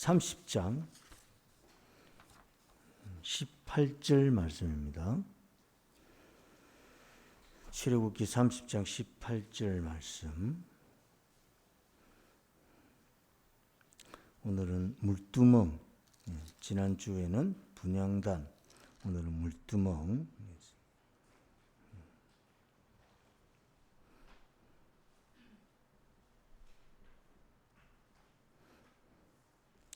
30장 18절 말씀입니다. 출애굽기 30장 18절 말씀. 오늘은 물두멍, 지난주에는 분향단, 오늘은 물두멍.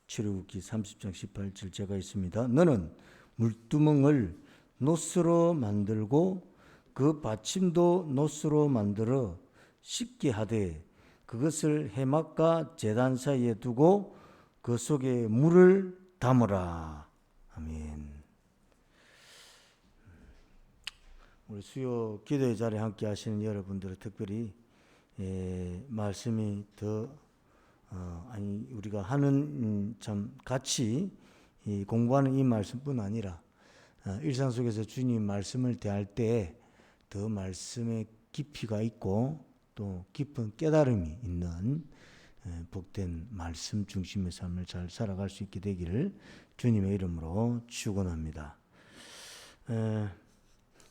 출애굽기 30장 18절 제가 있습니다. 너는 물두멍을 노스로 만들고 그 받침도 노스로 만들어 씻게 하되 그것을 해막과 제단 사이에 두고 그 속에 물을 담으라. 아멘. 우리 수요 기도의 자리에 함께 하시는 여러분들은 특별히 말씀이 더 우리가 하는 참 같이 공부하는 이 말씀뿐 아니라 일상 속에서 주님 말씀을 대할 때 더 말씀의 깊이가 있고 또 깊은 깨달음이 있는 복된 말씀 중심의 삶을 잘 살아갈 수 있게 되기를 주님의 이름으로 축원합니다.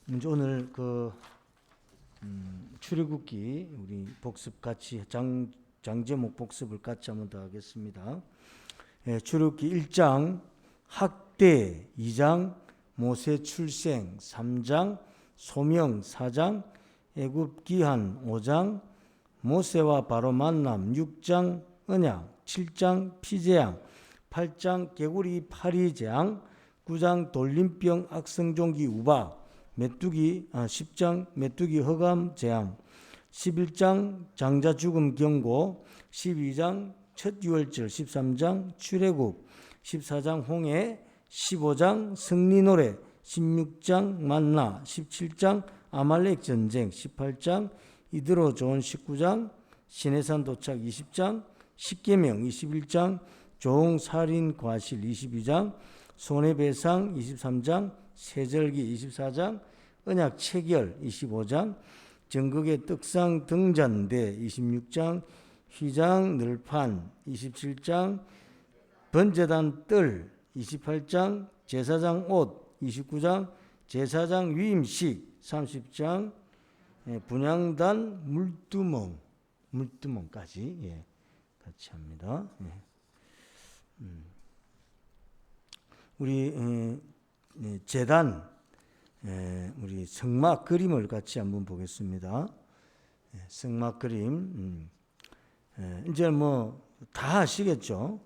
이제 오늘 출애굽기 우리 복습 같이 장제목 복습을 같이 한번 더 하겠습니다. 출애굽기 1장 학대, 2장 모세 출생, 3장 소명, 4장 애굽 기한, 5장 모세와 바로 만남, 6장 언약, 7장 피제양, 8장 개구리 파리 재앙, 9장 돌림병 악성종기 우박, 10장 메뚜기 허감 재앙, 11장 장자 죽음 경고, 12장 첫 유월절, 13장 출애굽, 14장 홍해, 15장 승리 노래, 16장 만나, 17장 아말렉 전쟁, 18장 이드로 좋은, 19장 시내산 도착, 20장 십계명, 21장 종 살인 과실, 22장 손해배상, 23장 세절기, 24장 언약 체결, 25장 전극의 떡상 등잔대, 26장 휘장 늘판, 27장 번제단 뜰, 28장 제사장 옷, 29장 제사장 위임식, 30장 분향단 물두멍까지 같이 합니다. 우리 제단 우리 성막 그림을 같이 한번 보겠습니다. 성막 그림 이제 뭐 다 아시겠죠?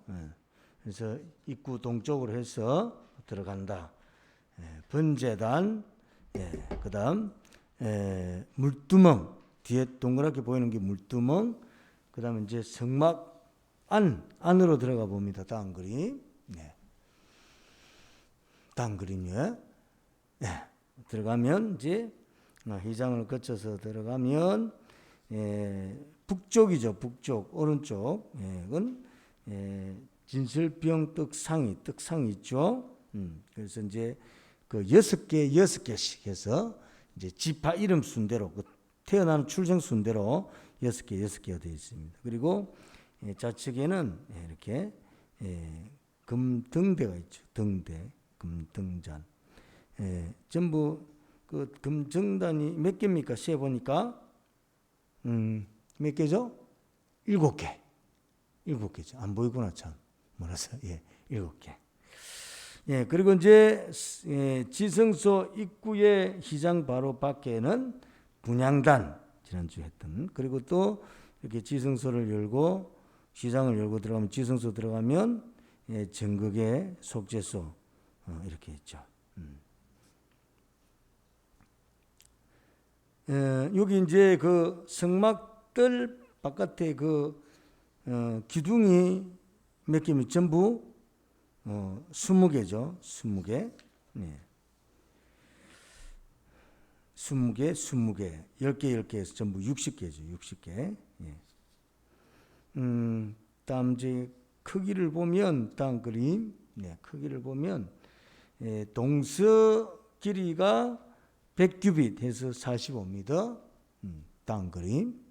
그래서 입구 동쪽으로 해서 들어간다. 번제단, 그다음 물두멍, 뒤에 동그랗게 보이는 게 물두멍. 그다음에 이제 성막 안으로 들어가 봅니다. 다음 그림, 다음 그림이요. 들어가면 이제 휘장을 거쳐서 들어가면 북쪽이죠. 북쪽 오른쪽. 이건 진설병 떡상이 있죠. 그래서 이제 그 6개씩 해서 이제 지파 이름 순대로 태어나는 출생 순대로 6개가 되어 있습니다. 그리고 좌측에는 이렇게 금등대가 있죠. 등대, 금등잔. 전부 그 금정단이 몇 개입니까? 세 보니까 몇 개죠? 7개. 7개죠. 안 보이구나 참. 몰라서 7개. 그리고 이제 지성소 입구의 휘장 바로 밖에는 분향단, 지난주에 했던, 그리고 또 이렇게 지성소를 열고 휘장을 열고 들어가면, 지성소 들어가면 정극의 속죄소 이렇게 있죠. 여기 이제 그 성막들 바깥에 그 기둥이 몇 개면 전부 20개죠. 20개. 20개. 10개에서 전부 60개죠. 60개. 다음 이제 크기를 보면, 다음 그림. 크기를 보면 동서 길이가 100규빗 해서 45m. 다음 그림.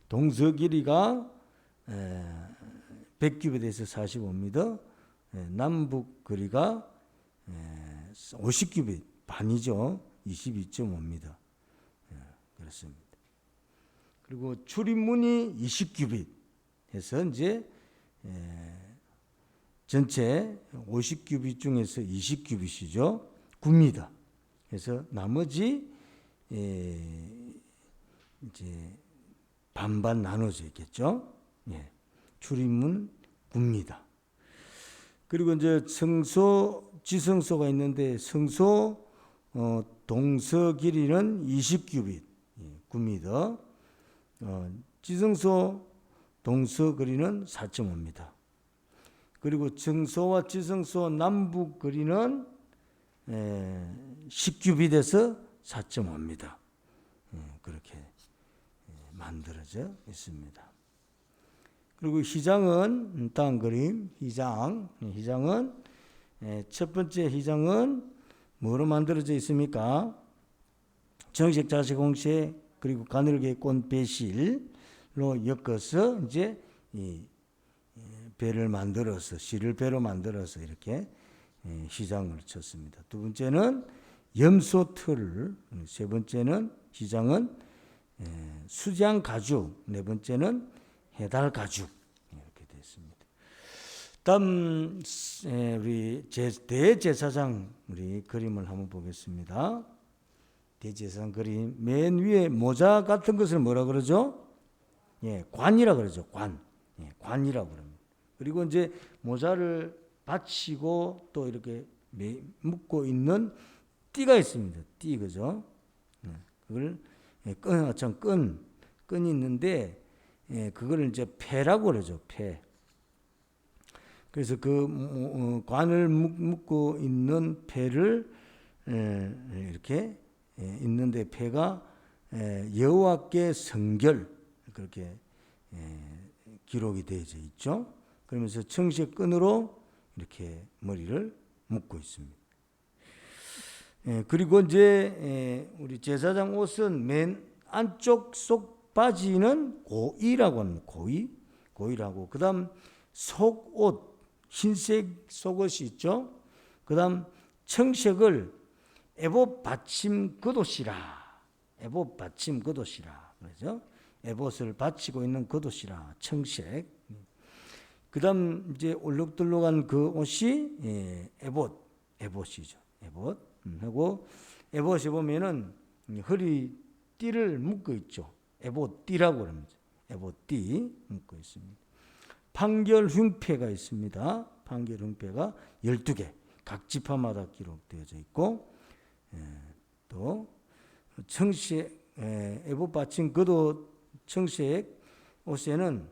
동서 길이가 100규빗에서 45m, 남북 거리가 50규빗, 반이죠. 22.5m. 그렇습니다. 그리고 출입문이 20규빗 해서 이제 전체 50규빗 중에서 20규빗이죠. 9m. 그래서 나머지 이제 반반 나눠져 있겠죠. 출입문 9m. 그리고 이제 성소, 지성소가 있는데 성소 동서 길이는 20규빗, 9m. 지성소 동서 거리는 4.5m. 그리고 정소와 지성소 남북 거리는 10규빗에서 4.5m. 그렇게 만들어져 있습니다. 그리고 휘장은 다음 그림, 휘장은 첫 번째 휘장은 뭐로 만들어져 있습니까? 정식 자식 홍색 그리고 가늘게 꼰 배실로 엮어서 이제 이 배를 만들어서 실을 배로 만들어서 이렇게 휘장을 쳤습니다. 두 번째는 염소 틀, 세 번째는 휘장은 수장 가죽, 네 번째는 해달 가죽 이렇게 되어 있습니다. 다음 우리 대제사장 우리 그림을 한번 보겠습니다. 대제사장 그림 맨 위에 모자 같은 것을 뭐라 그러죠? 관이라 그러죠. 관이라고 그럽니다. 그리고 이제 모자를 받치고 또 이렇게 묶고 있는 띠가 있습니다. 띠 그죠? 그걸 끈이 있는데 그걸 이제 패라고 그러죠. 패. 그래서 그 관을 묶고 있는 패를 이렇게 있는데 패가 여호와께 성결 그렇게 기록이 되어져 있죠. 그러면서 청색 끈으로 이렇게 머리를 묶고 있습니다. 그리고 이제 우리 제사장 옷은 맨 안쪽 속 바지는 고이라고 합니다. 고이라고. 그다음 속옷 흰색 속옷이 있죠. 그다음 청색을 에봇 받침 겉옷이라. 에봇 받침 겉옷이라. 그렇죠? 에봇을 받치고 있는 겉옷이라. 청색. 그다음 이제 올록들록한 그 옷이 에봇이죠. 에봇. 하고 에봇에 보면은 허리띠를 묶고 있죠. 에봇띠라고 합니다. 에봇띠 묶고 있습니다. 판결 흉패가 있습니다. 판결 흉패가 12개 각 지파마다 기록되어져 있고 또 청색 에봇 받침 겉옷 청색 옷에는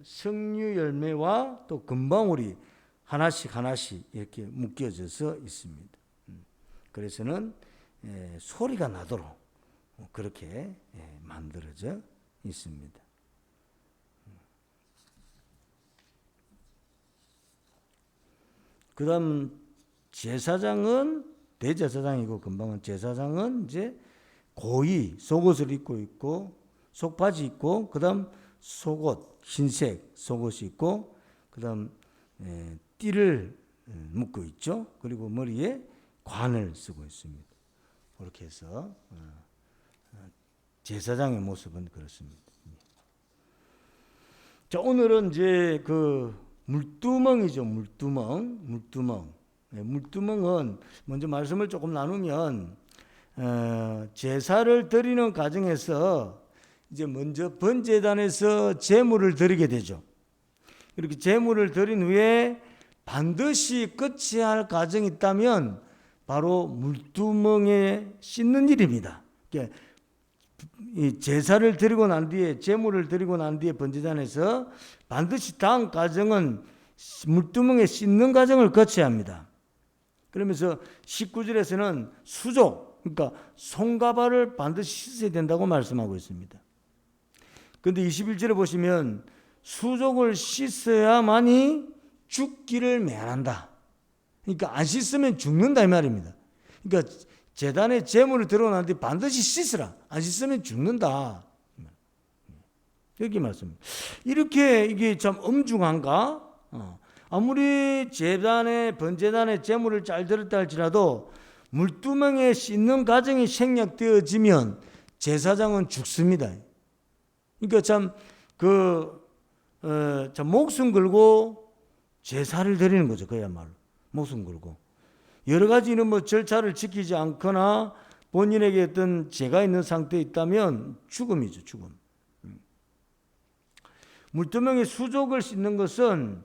석류 열매와 또 금방울이 하나씩 이렇게 묶여져서 있습니다. 그래서는 소리가 나도록 그렇게 만들어져 있습니다. 그 다음 제사장은 대제사장이고 금방은 제사장은 이제 고이 속옷을 입고 있고 속바지 입고 그 다음 속옷 흰색 속옷이 있고 그 다음 띠를 묶고 있죠. 그리고 머리에 관을 쓰고 있습니다. 그렇게 해서 제사장의 모습은 그렇습니다. 자, 오늘은 이제 그 물두멍이죠. 물두멍은 먼저 말씀을 조금 나누면 제사를 드리는 과정에서 이제 먼저 번제단에서 제물을 드리게 되죠. 이렇게 제물을 드린 후에 반드시 끝이 할 과정이 있다면 바로 물두멍에 씻는 일입니다. 이 제사를 드리고 난 뒤에 제물을 드리고 난 뒤에 번제단에서 반드시 다음 과정은 물두멍에 씻는 과정을 거쳐야 합니다. 그러면서 19절에서는 수족, 그러니까 손가발을 반드시 씻어야 된다고 말씀하고 있습니다. 그런데 21절에 보시면 수족을 씻어야만이 죽기를 면한다. 그러니까 안 씻으면 죽는다 이 말입니다. 그러니까 제단에 제물을 들어놨는데 반드시 씻으라. 안 씻으면 죽는다. 이렇게 말씀입니다. 이렇게 이게 참 엄중한가? 아무리 제단에 번제단에 제물을 잘 드렸다 할지라도 물두멍에 씻는 과정이 생략되어지면 제사장은 죽습니다. 그러니까 참 목숨 걸고 제사를 드리는 거죠. 그야말로 목숨 걸고 여러 가지 이런 뭐 절차를 지키지 않거나 본인에게 어떤 죄가 있는 상태에 있다면 죽음이죠. 죽음. 물두멍에 수족을 씻는 것은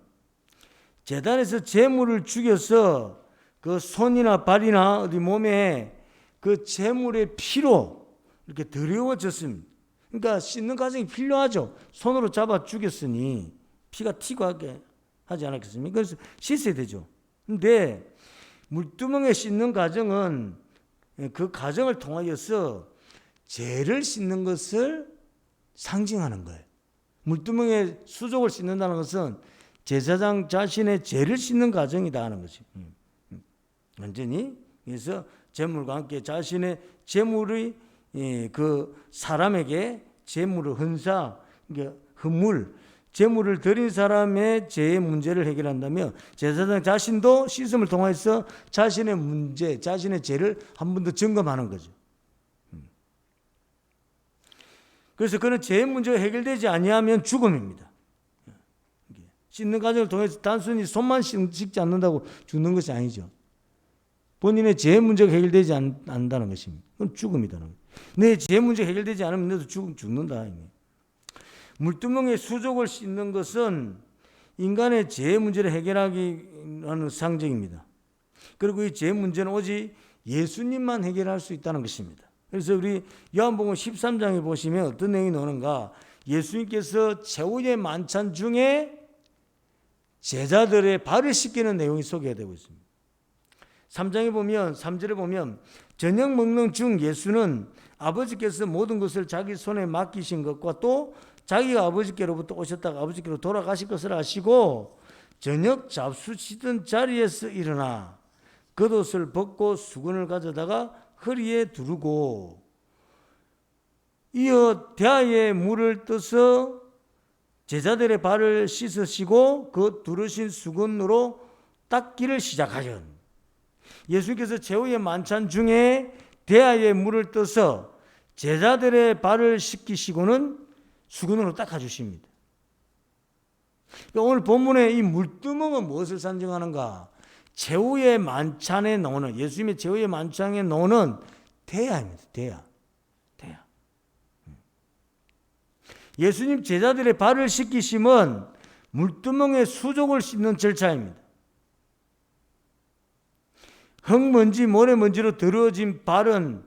제단에서 제물을 죽여서 그 손이나 발이나 어디 몸에 그 제물의 피로 이렇게 더러워졌습니다. 그러니까 씻는 과정이 필요하죠. 손으로 잡아 죽였으니 피가 튀고 하게 하지 않았겠습니까? 그래서 씻어야 되죠. 근데 물두멍에 씻는 과정은 그 과정을 통하여서 죄를 씻는 것을 상징하는 거예요. 물두멍에 수족을 씻는다는 것은 제사장 자신의 죄를 씻는 과정이다 하는 것이. 완전히 그래서 제물과 함께 자신의 제물의 그 사람에게 제물을 헌물 제물을 드린 사람의 죄의 문제를 해결한다면 제사장 자신도 씻음을 통해서 자신의 문제, 자신의 죄를 한 번 더 점검하는 거죠. 그래서 그는 죄의 문제가 해결되지 아니하면 죽음입니다. 씻는 과정을 통해서 단순히 손만 씻지 않는다고 죽는 것이 아니죠. 본인의 죄의 문제가 해결되지 않는다는 것입니다. 그건 죽음이다는 거예요. 내 죄의 문제가 해결되지 않으면 너도 죽는다. 물두멍에 수족을 씻는 것은 인간의 죄의 문제를 해결하기라는 상징입니다. 그리고 이 죄의 문제는 오직 예수님만 해결할 수 있다는 것입니다. 그래서 우리 요한복음 13장에 보시면 어떤 내용이 나오는가? 예수님께서 최후의 만찬 중에 제자들의 발을 씻기는 내용이 소개되고 있습니다. 3장에 보면 3절에 보면 저녁 먹는 중 예수는 아버지께서 모든 것을 자기 손에 맡기신 것과 또 자기가 아버지께로부터 오셨다가 아버지께로 돌아가실 것을 아시고 저녁 잡수시던 자리에서 일어나 겉옷을 벗고 수건을 가져다가 허리에 두르고 이어 대야에 물을 떠서 제자들의 발을 씻으시고 그 두르신 수건으로 닦기를 시작하셨. 예수께서 최후의 만찬 중에 대야에 물을 떠서 제자들의 발을 씻기시고는 수건으로 닦아주십니다. 그러니까 오늘 본문의 이 물두멍은 무엇을 상징하는가? 최후의 만찬에 나오는, 예수님의 최후의 만찬에 나오는 대야입니다. 대야. 예수님 제자들의 발을 씻기심은 물두멍에 수족을 씻는 절차입니다. 흙먼지, 모래먼지로 더러워진 발은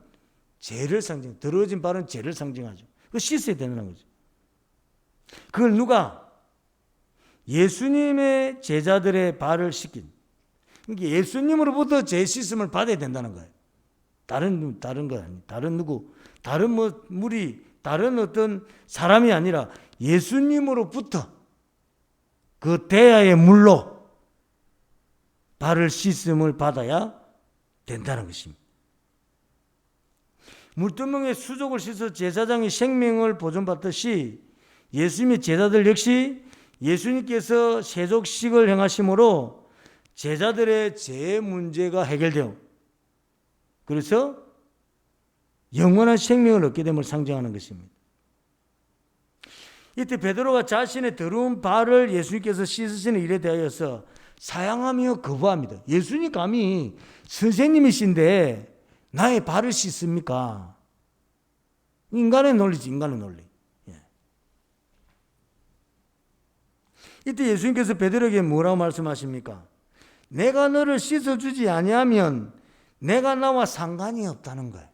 죄를 더러워진 발은 죄를 상징하죠. 그거 씻어야 되는 거죠. 그걸 누가? 예수님의 제자들의 발을 씻긴. 그러니까 예수님으로부터 죄 씻음을 받아야 된다는 거예요. 다른 거 아니에요. 다른 누구, 다른 무리, 다른 어떤 사람이 아니라 예수님으로부터 그 대야의 물로 발을 씻음을 받아야 된다는 것입니다. 물두멍에 수족을 씻어 제사장이 생명을 보존받듯이 예수님의 제자들 역시 예수님께서 세족식을 행하심으로 제자들의 죄 문제가 해결되어 그래서 영원한 생명을 얻게 됨을 상징하는 것입니다. 이때 베드로가 자신의 더러운 발을 예수님께서 씻으시는 일에 대하여서 사양하며 거부합니다. 예수님 감히 선생님이신데 나의 발을 씻습니까? 인간의 논리지, 인간의 논리. 이때 예수님께서 베드로에게 뭐라고 말씀하십니까? 내가 너를 씻어주지 아니하면 내가 나와 상관이 없다는 거예요.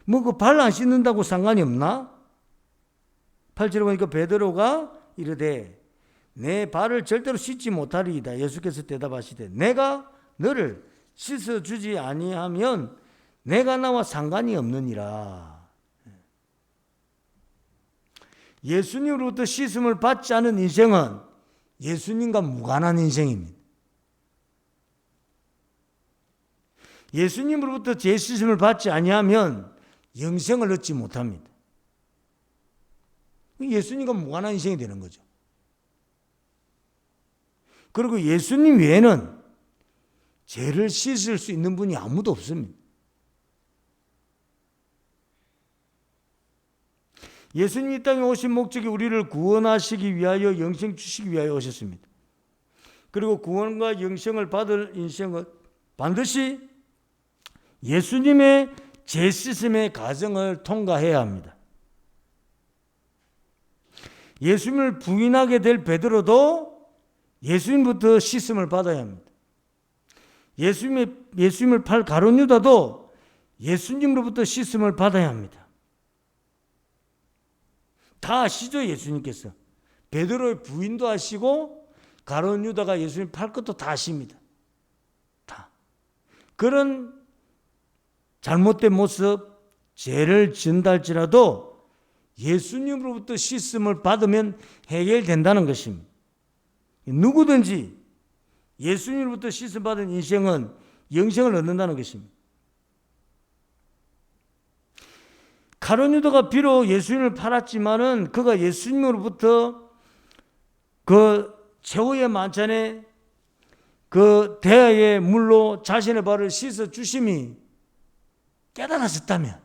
뭐 그 발 안 씻는다고 상관이 없나? 8절에 보니까 베드로가 이르되 내 발을 절대로 씻지 못하리이다. 예수께서 대답하시되 내가 너를 씻어주지 아니하면 내가 나와 상관이 없느니라. 예수님으로부터 씻음을 받지 않은 인생은 예수님과 무관한 인생입니다. 예수님으로부터 제 씻음을 받지 아니하면 영생을 얻지 못합니다. 예수님과 무관한 인생이 되는 거죠. 그리고 예수님 외에는 죄를 씻을 수 있는 분이 아무도 없습니다. 예수님이 이 땅에 오신 목적이 우리를 구원하시기 위하여 영생 주시기 위하여 오셨습니다. 그리고 구원과 영생을 받을 인생은 반드시 예수님의 죄 씻음의 과정을 통과해야 합니다. 예수님을 부인하게 될 베드로도 예수님부터 씻음을 받아야 합니다. 예수님을 팔 가룟 유다도 예수님으로부터 씻음을 받아야 합니다. 다 아시죠? 예수님께서 베드로의 부인도 아시고 가룟 유다가 예수님 팔 것도 다 아십니다. 다. 그런 잘못된 모습, 죄를 지은다 할지라도 예수님으로부터 씻음을 받으면 해결된다는 것입니다. 누구든지 예수님으로부터 씻음 받은 인생은 영생을 얻는다는 것입니다. 가룟 유다가 비록 예수님을 팔았지만은 그가 예수님으로부터 그 최후의 만찬에 그 대야의 물로 자신의 발을 씻어 주심이 깨달았었다면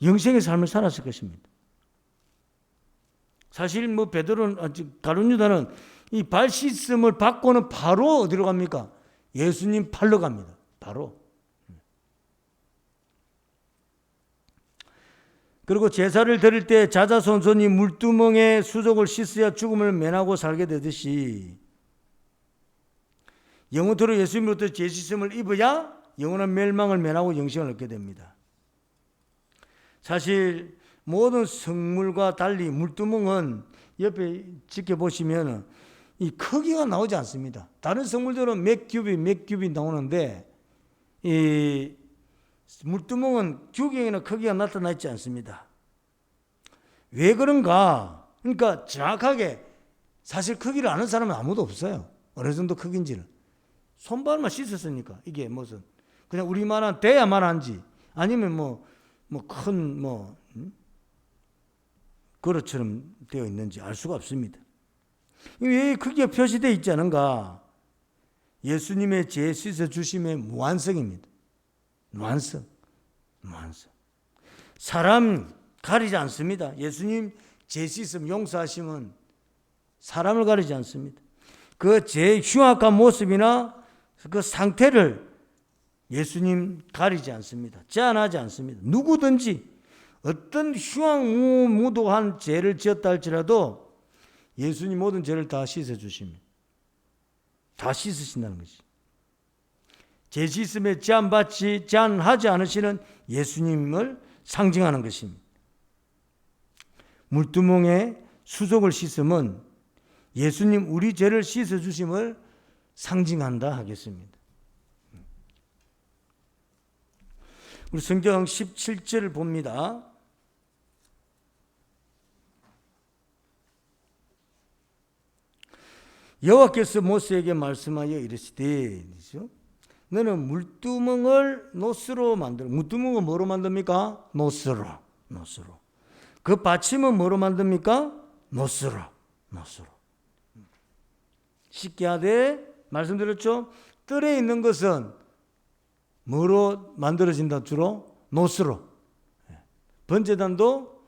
영생의 삶을 살았을 것입니다. 사실 베드로는 가룟 유다는 이 발 씻음을 받고는 바로 어디로 갑니까? 예수님 팔러 갑니다. 바로. 그리고 제사를 드릴 때 자자손손이 물두멍에 수족을 씻어야 죽음을 면하고 살게 되듯이 영원토록 예수님으로부터 죄 씻음을 입어야 영원한 멸망을 면하고 영생을 얻게 됩니다. 사실 모든 성물과 달리 물두멍은 옆에 지켜보시면 이 크기가 나오지 않습니다. 다른 성물들은 몇 큐빅 나오는데 이 물두멍은 규격이나 크기가 나타나 있지 않습니다. 왜 그런가? 그러니까 정확하게 사실 크기를 아는 사람은 아무도 없어요. 어느 정도 크기인지는. 손발만 씻었으니까 이게 무슨 그냥 우리만한 돼야만 한지 아니면 큰 그릇처럼 되어 있는지 알 수가 없습니다. 왜 크기가 표시되어 있지 않은가? 예수님의 죄 씻어 주심의 무한성입니다. 무한성. 사람 가리지 않습니다. 예수님 죄 씻음 용서하심은 사람을 가리지 않습니다. 그 죄의 흉악한 모습이나 그 상태를 예수님 가리지 않습니다. 제한하지 않습니다. 누구든지 어떤 흉악무도한 죄를 지었다 할지라도 예수님 모든 죄를 다 씻어주십니다. 다 씻으신다는 것이. 죄 씻음에 제한하지 않으시는 예수님을 상징하는 것입니다. 물두멍에 수족을 씻음은 예수님 우리 죄를 씻어주심을 상징한다 하겠습니다. 우리 성경 17절을 봅니다. 여호와께서 모세에게 말씀하여 이르시되 너는 물두멍을 노스로 만들어. 물두멍은 뭐로 만듭니까? 노스로. 그 받침은 뭐로 만듭니까? 노스로. 쉽게 하되 말씀드렸죠? 뜰에 있는 것은 뭐로 만들어진다 주로? 노스로. 번제단도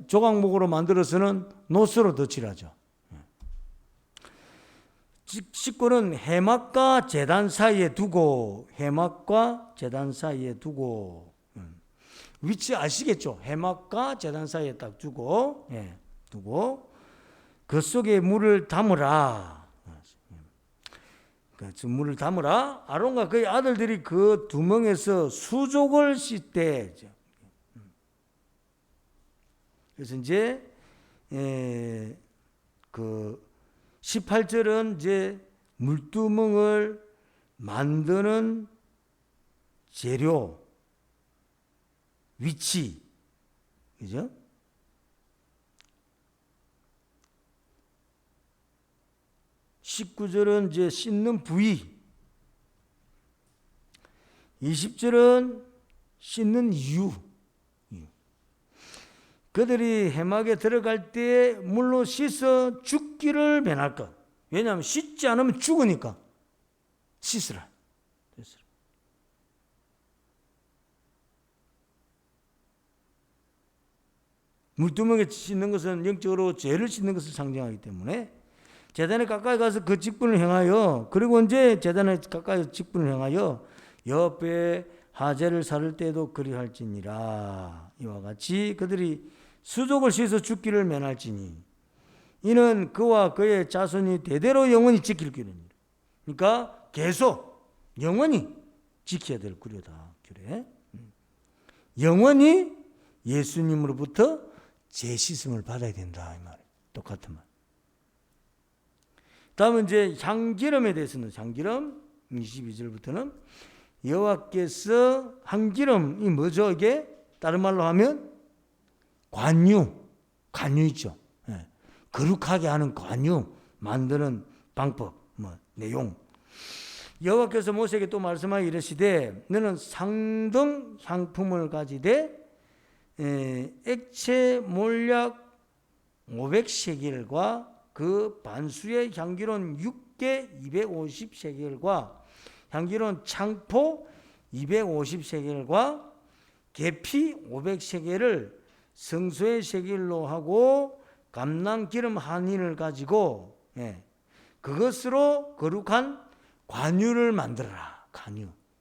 조각목으로 만들어서는 노스로 덧칠하죠. 식구는 해막과 제단 사이에 두고 위치 아시겠죠? 해막과 제단 사이에 딱 두고 그 속에 물을 담으라. 물을 담으라. 아론과 그의 아들들이 그 두멍에서 수족을 씻되. 그래서 이제 그 18절은 이제 물두멍을 만드는 재료, 위치, 그죠? (19절은) 이제 씻는 부위, 20절은 씻는 이유, 그들이 해막에 들어갈 때 물로 씻어 죽기를 면할 것. 왜냐하면 씻지 않으면 죽으니까 씻으라. 물두멍에 씻는 것은 영적으로 죄를 씻는 것을 상징하기 때문에 제단에 가까이 가서 그 직분을 행하여, 그리고 언제 제단에 가까이 직분을 행하여 옆에 하제를 살을 때도 그리할지니라. 이와 같이 그들이 수족을 씻어 죽기를 면할지니 이는 그와 그의 자손이 대대로 영원히 지킬 규례니라. 그러니까 계속 영원히 지켜야 될 규례다. 규례. 영원히 예수님으로부터 재씻음을 받아야 된다. 이 말. 똑같은 말. 다음은 이제 향기름에 대해서는, 향기름 22절부터는 여호와께서, 향기름이 뭐죠? 이게 다른 말로 하면 관유 있죠. 예. 거룩하게 하는 관유, 만드는 방법, 내용. 여호와께서 모세에게 또 말씀하여 이르시되 너는 상등 향품을 가지되 액체 몰약 500세겔과 그 반수의 향기로운 6개 250세겔과 향기로운 창포 250세겔과 계피 500세겔을 성소의 세겔로 하고 감람기름 한 흰을 가지고 그것으로 거룩한 관유를 만들어라.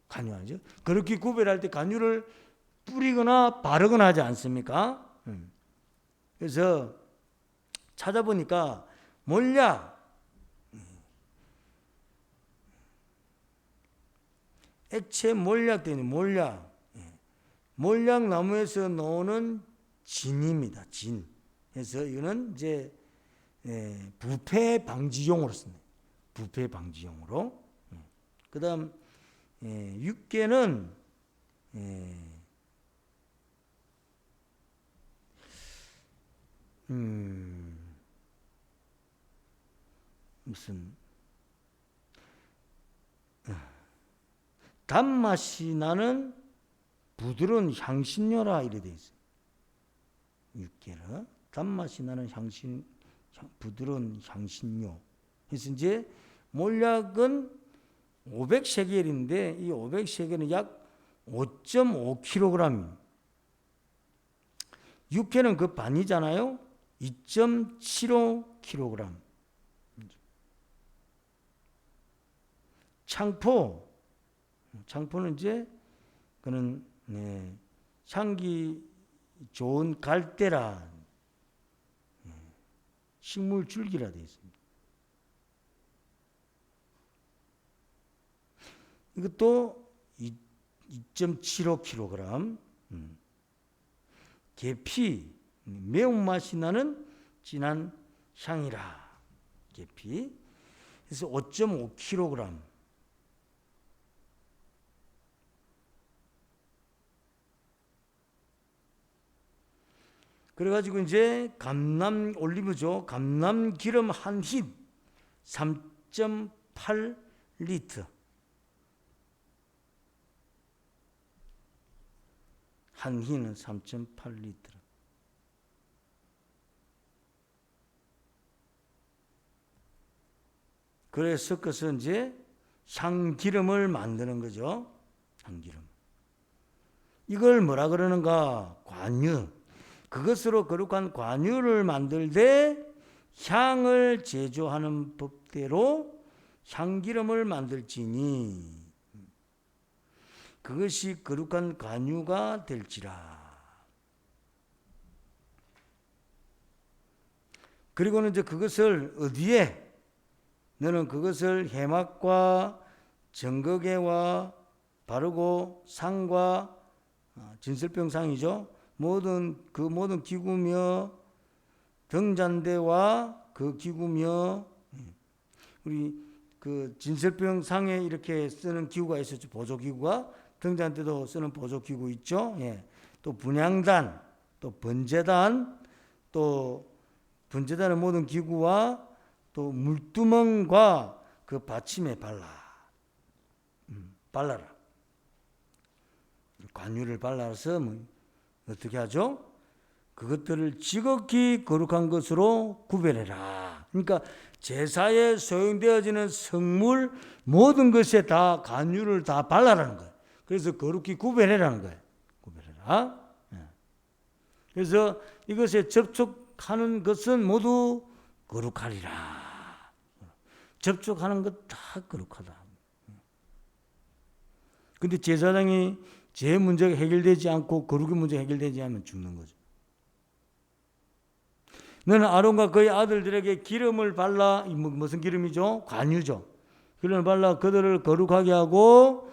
관유하죠. 그렇게 구별할 때 관유를 뿌리거나 바르거나 하지 않습니까? 그래서 찾아보니까 몰약, 액체 몰약 되는 몰약 나무에서 나오는 진입니다. 진. 그래서 이거는 이제 부패 방지용으로 씁니다. 부패 방지용으로. 그다음 6개는 무슨 단맛이 나는 부드러운 향신료라 이래 돼 있어요. 6개는 단맛이 나는 부드러운 향신료. 그래서 이제 몰약은 500세겔인데 이 500세겔은 약 5.5kg. 육회는 그 반이잖아요. 2.75kg. 창포는 이제 그는 향기 좋은 갈대라, 식물 줄기라 되어 있습니다. 이것도 2.75kg. 계피, 매운맛이 나는 진한 향이라. 계피. 그래서 5.5kg. 그래가지고 이제 올리브죠. 감람기름 한 흰 3.8리터. 한 흰은 3.8리터. 그래서 섞어서 이제 향기름을 만드는 거죠. 향기름. 이걸 뭐라 그러는가? 관유. 그것으로 거룩한 관유를 만들되 향을 제조하는 법대로 향기름을 만들지니 그것이 거룩한 관유가 될지라. 그리고는 이제 그것을 어디에? 너는 그것을 해막과 정거개와 바르고 상과 진설병상이죠. 모든 기구며 등잔대와 그 기구며, 우리 그 진설병상에 이렇게 쓰는 기구가 있었죠. 보조기구가. 등잔대도 쓰는 보조기구 있죠. 또 분향단, 또 번제단, 또 번제단의 모든 기구와 또 물두멍과 그 받침에 발라라. 관유를 발라서 어떻게 하죠? 그것들을 지극히 거룩한 것으로 구별해라. 그러니까 제사에 소용되어지는 성물 모든 것에 다 간유를 다 발라라는 거예요. 그래서 거룩히 구별해라는 거예요. 구별해라. 그래서 이것에 접촉하는 것은 모두 거룩하리라. 접촉하는 것 다 거룩하다. 근데 제사장이 제 문제가 해결되지 않고 거룩의 문제가 해결되지 않으면 죽는 거죠. 너는 아론과 그의 아들들에게 기름을 발라, 무슨 기름이죠? 관유죠. 기름을 발라 그들을 거룩하게 하고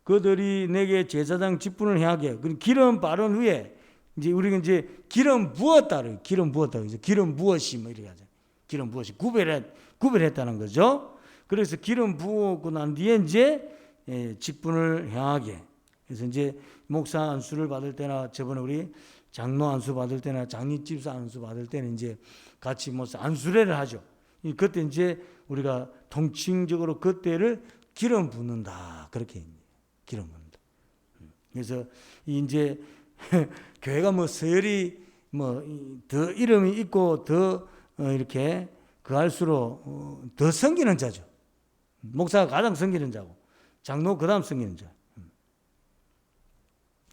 그들이 내게 제사장 직분을 행하게. 기름 바른 후에 이제 우리가 이제 기름 부었다. 기름 부었다. 기름 부었이 뭐 이렇게 하죠. 기름 부었이 구별했다는 거죠. 그래서 기름 부었고 난 뒤에 이제 직분을 행하게. 그래서 이제 목사 안수를 받을 때나 저번에 우리 장로 안수 받을 때나 장로집사 안수 받을 때는 이제 같이 뭐 안수례를 하죠. 그때 이제 우리가 통칭적으로 그때를 기름 붓는다. 그렇게 기름 붓는다. 그래서 이제 교회가 뭐 서열이 뭐 더 이름이 있고 더 이렇게 그할수록 더 섬기는 자죠. 목사가 가장 섬기는 자고 장로 그다음 섬기는 자.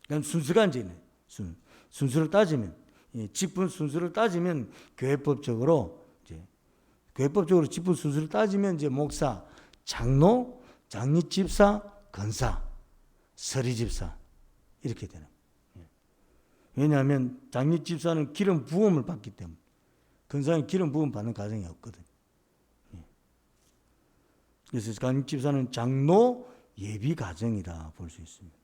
그럼 순서가 이제 있네. 순서를 따지면 직분 순서를 따지면 교회법적으로 직분 순서를 따지면 이제 목사, 장로, 장로집사, 권사, 서리집사 이렇게 되는. 왜냐하면 장로집사는 기름 부음을 받기 때문에 권사는 기름 부음 받는 가정이 없거든. 그래서 장로집사는 장로 예비 가정이다 볼 수 있습니다.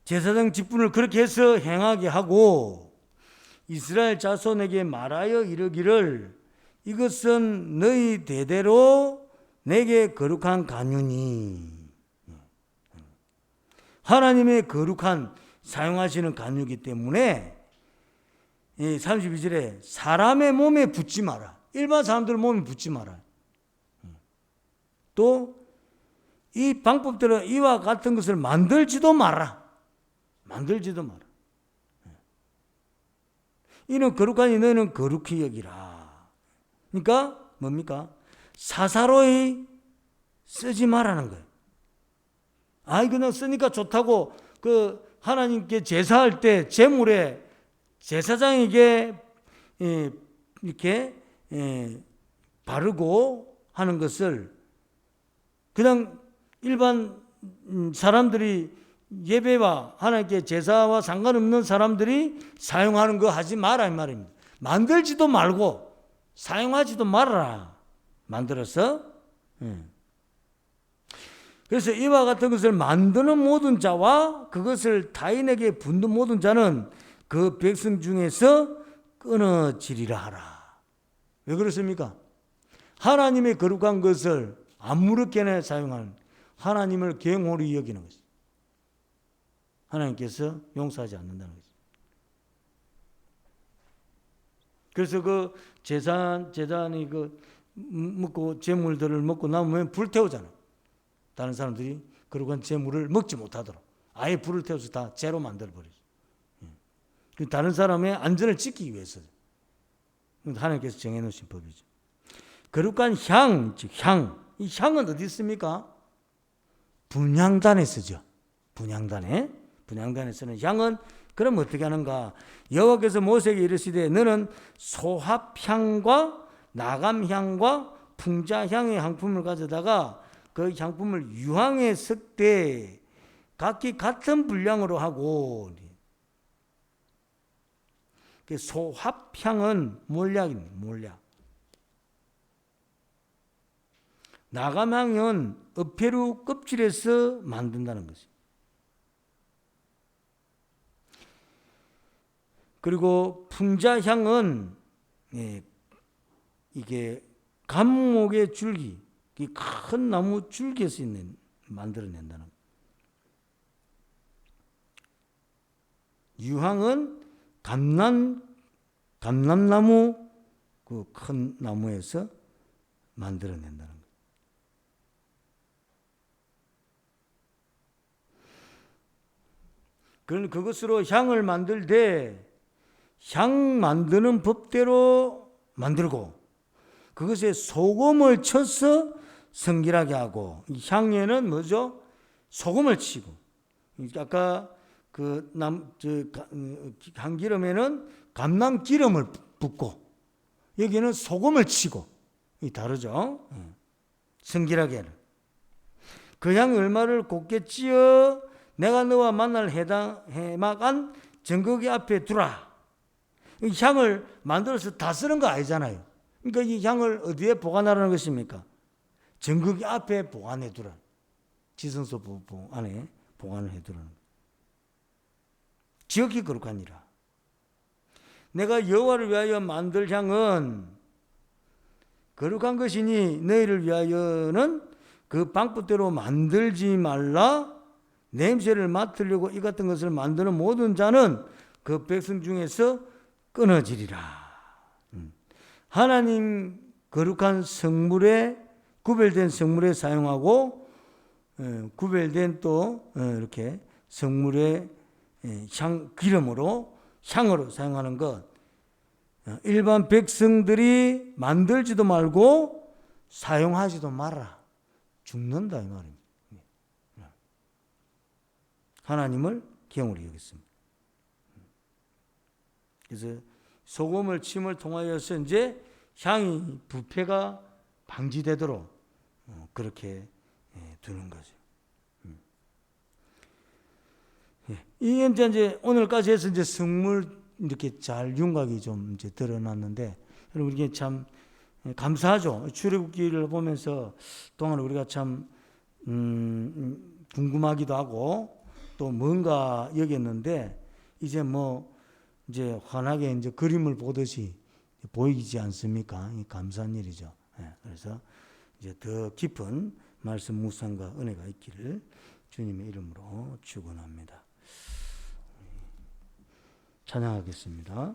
제사장 직분을 그렇게 해서 행하게 하고 이스라엘 자손에게 말하여 이르기를 이것은 너희 대대로 내게 거룩한 간유니. 하나님의 거룩한 사용하시는 간유기 때문에 32절에 사람의 몸에 붓지 마라. 일반 사람들 몸에 붓지 마라. 또 이 방법대로 이와 같은 것을 만들지도 마라. 만들지도 마라. 이는 거룩하니 너희는 거룩히 여기라. 그러니까 뭡니까? 사사로이 쓰지 말라는 거예요. 아이 그냥 쓰니까 좋다고 그 하나님께 제사할 때 제물에 제사장에게 이렇게 바르고 하는 것을 그냥 일반 사람들이 예배와 하나님께 제사와 상관없는 사람들이 사용하는 거 하지 마라 이 말입니다. 만들지도 말고 사용하지도 말아라. 만들어서. 그래서 이와 같은 것을 만드는 모든 자와 그것을 타인에게 붓는 모든 자는 그 백성 중에서 끊어지리라 하라. 왜 그렇습니까? 하나님의 거룩한 것을 아무렇게나 사용하는 하나님을 경홀히 여기는 것입니다. 하나님께서 용서하지 않는다는 거죠. 그래서 그 제단이 그 먹고 제물들을 먹고 남으면 불 태우잖아요. 다른 사람들이 거룩한 제물을 먹지 못하도록 아예 불을 태워서 다 재로 만들어 버리죠. 다른 사람의 안전을 지키기 위해서 하나님께서 정해놓으신 법이죠. 거룩한 향, 즉 향. 이 향은 어디 있습니까? 분향단에 쓰죠. 분향단에 쓰는 향은 그럼 어떻게 하는가? 여호와께서 모세에게 이르시되 너는 소합향과 나감향과 풍자향의 향품을 가져다가 그 향품을 유황에 섞되 각기 같은 분량으로 하고 소합향은 몰약입니다. 몰약. 나감향은 어패류 껍질에서 만든다는 것이죠. 그리고 풍자향은 이게 감목의 줄기, 큰 나무 줄기에서 만들어낸다는 거예요. 유황은 감람나무 그 큰 나무에서 만들어낸다는 거예요. 그것으로 향을 만들되 향 만드는 법대로 만들고 그것에 소금을 쳐서 성길하게 하고 이 향에는 뭐죠? 소금을 치고 아까 감기름에는 감남기름을 붓고 여기는 소금을 치고 이 다르죠? 성길하게 그 향 얼마를 곱게 찌어 내가 너와 만날 해막한 정거기 앞에 두라. 이 향을 만들어서 다 쓰는 거 아니잖아요. 그러니까 이 향을 어디에 보관하라는 것입니까? 정거기 앞에 보관해 두라. 지성소 안에 보관을 해 두라는 거예요. 지극히 거룩하니라. 내가 여호와를 위하여 만들 향은 거룩한 것이니 너희를 위하여는 그 방법대로 만들지 말라. 냄새를 맡으려고 이 같은 것을 만드는 모든 자는 그 백성 중에서 끊어지리라. 하나님 거룩한 성물에 구별된 성물에 사용하고 구별된 또 이렇게 성물의 기름으로 향으로 사용하는 것 일반 백성들이 만들지도 말고 사용하지도 마라. 죽는다 이 말입니다. 하나님을 경홀히 여겼습니다. 그래서 소금을 침을 통하여서 이제 향이 부패가 방지되도록 그렇게 두는 거죠. 이게 이제 오늘까지 해서 이제 성물 이렇게 잘 윤곽이 좀 이제 드러났는데 여러분 이게 참 감사하죠. 출애굽기를 보면서 동안 우리가 참 궁금하기도 하고 또 뭔가 여겼는데 이제 이제 환하게 이제 그림을 보듯이 보이지 않습니까? 감사한 일이죠. 그래서 이제 더 깊은 말씀 묵상과 은혜가 있기를 주님의 이름으로 축원합니다. 찬양하겠습니다.